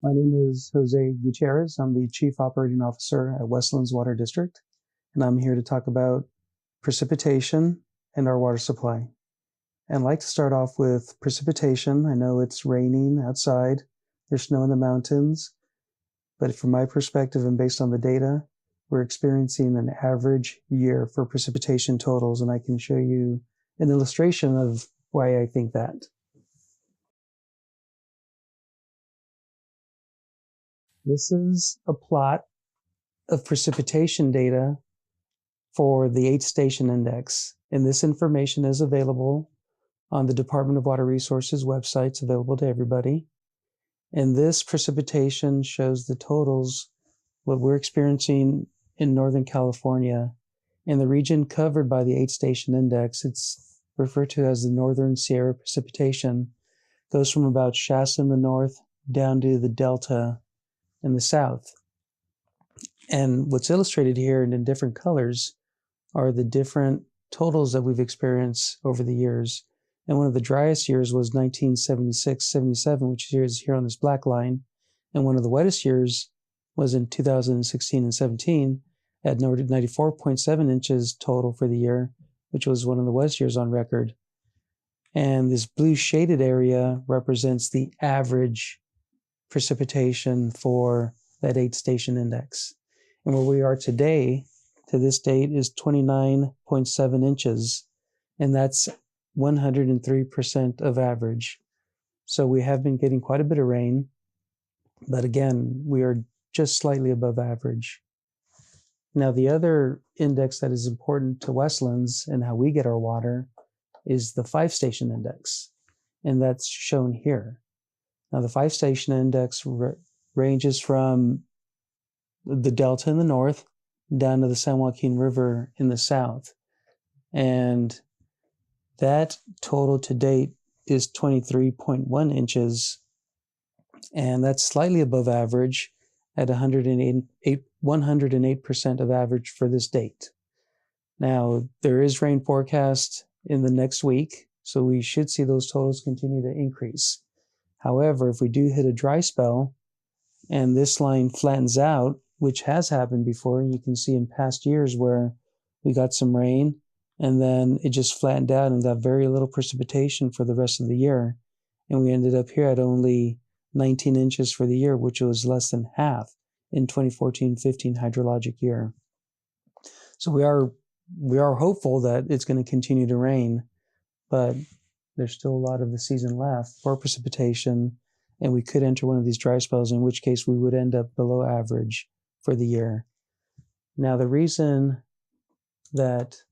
My name is Jose Gutierrez. I'm the Chief Operating Officer at Westlands Water District, and I'm here to talk about precipitation and our water supply. And I'd like to start off with precipitation. I know it's raining outside, there's snow in the mountains, but from my perspective and based on the data, we're experiencing an average year for precipitation totals, and I can show you an illustration of why I think that. This is a plot of precipitation data for the 8th station index. And this information is available on the Department of Water Resources website. It's available to everybody. And this precipitation shows the totals, what we're experiencing in Northern California. In the region covered by the 8th station index, it's referred to as the Northern Sierra precipitation, goes from about Shasta in the north down to the Delta in the south. And what's illustrated here and in different colors are the different totals that we've experienced over the years. And one of the driest years was 1976-77, which is here on this black line. And one of the wettest years was in 2016 and 17 at 94.7 inches total for the year, which was one of the wettest years on record. And this blue shaded area represents the average precipitation for that 8th station index. And where we are today, to this date, is 29.7 inches, and that's 103% of average. So we have been getting quite a bit of rain, but again, we are just slightly above average. Now, the other index that is important to Westlands and how we get our water is the 5 station index, and that's shown here. Now, the 5 station index ranges from the Delta in the north down to the San Joaquin River in the south. And that total to date is 23.1 inches. And that's slightly above average at 108% of average for this date. Now, there is rain forecast in the next week, so we should see those totals continue to increase. However, if we do hit a dry spell and this line flattens out, which has happened before, you can see in past years where we got some rain and then it just flattened out and got very little precipitation for the rest of the year. And we ended up here at only 19 inches for the year, which was less than half in 2014-15 hydrologic year. So we are hopeful that it's going to continue to rain, but there's still a lot of the season left for precipitation, and we could enter one of these dry spells, in which case we would end up below average for the year. Now, the reason that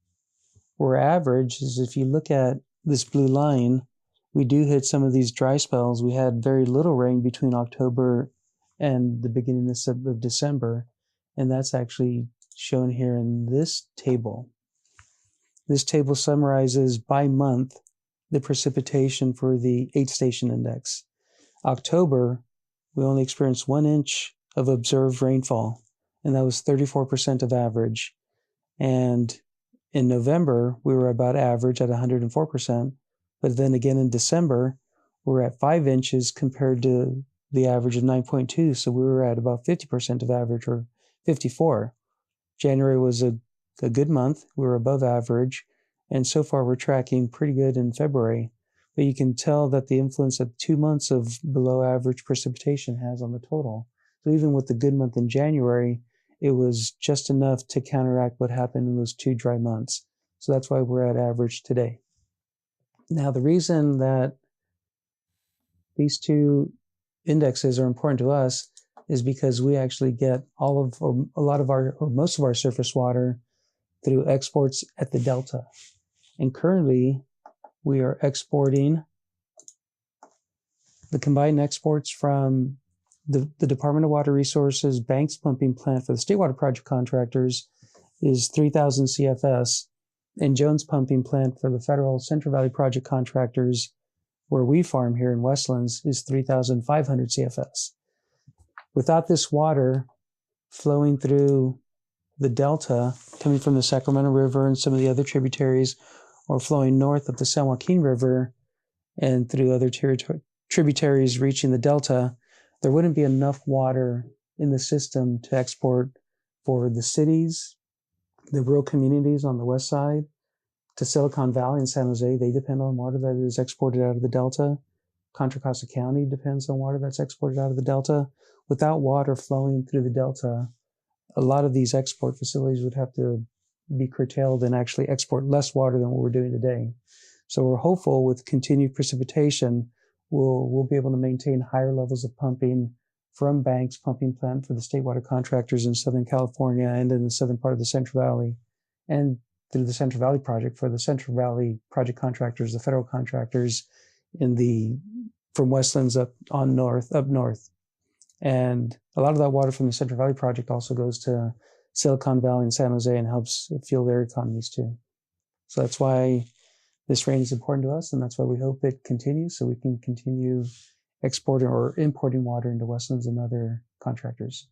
we're average is if you look at this blue line, we do hit some of these dry spells. We had very little rain between October and the beginning of December, and that's actually shown here in this table. This table summarizes by month the precipitation for the 8th station index. October, we only experienced 1 inch of observed rainfall, and that was 34% of average. And in November, we were about average at 104%, but then again in December, we're at 5 inches compared to the average of 9.2, so we were at about 50% of average, or 54. January was a good month, we were above average, and so far we're tracking pretty good in February. But you can tell that the influence that 2 months of below average precipitation has on the total. So even with the good month in January, it was just enough to counteract what happened in those 2 dry months. So that's why we're at average today. Now, the reason that these 2 indexes are important to us is because we actually get most of our surface water through exports at the Delta. And currently, we are exporting the combined exports from the Department of Water Resources Banks pumping plant for the State Water Project contractors is 3,000 CFS, and Jones pumping plant for the Federal Central Valley Project contractors, where we farm here in Westlands, is 3,500 CFS. Without this water flowing through the Delta, coming from the Sacramento River and some of the other tributaries, or flowing north of the San Joaquin River and through other tributaries reaching the Delta, there wouldn't be enough water in the system to export for the cities, the rural communities on the west side, to Silicon Valley and San Jose. They depend on water that is exported out of the Delta. Contra Costa County depends on water that's exported out of the Delta. Without water flowing through the Delta, a lot of these export facilities would have to be curtailed and actually export less water than what we're doing today. So we're hopeful with continued precipitation, we'll be able to maintain higher levels of pumping from Banks Pumping Plant for the state water contractors in Southern California and in the southern part of the Central Valley, and through the Central Valley Project for the Central Valley project contractors, the federal contractors from Westlands up north. And a lot of that water from the Central Valley Project also goes to Silicon Valley and San Jose and helps fuel their economies too. So that's why this rain is important to us, and that's why we hope it continues so we can continue exporting or importing water into Westlands and other contractors.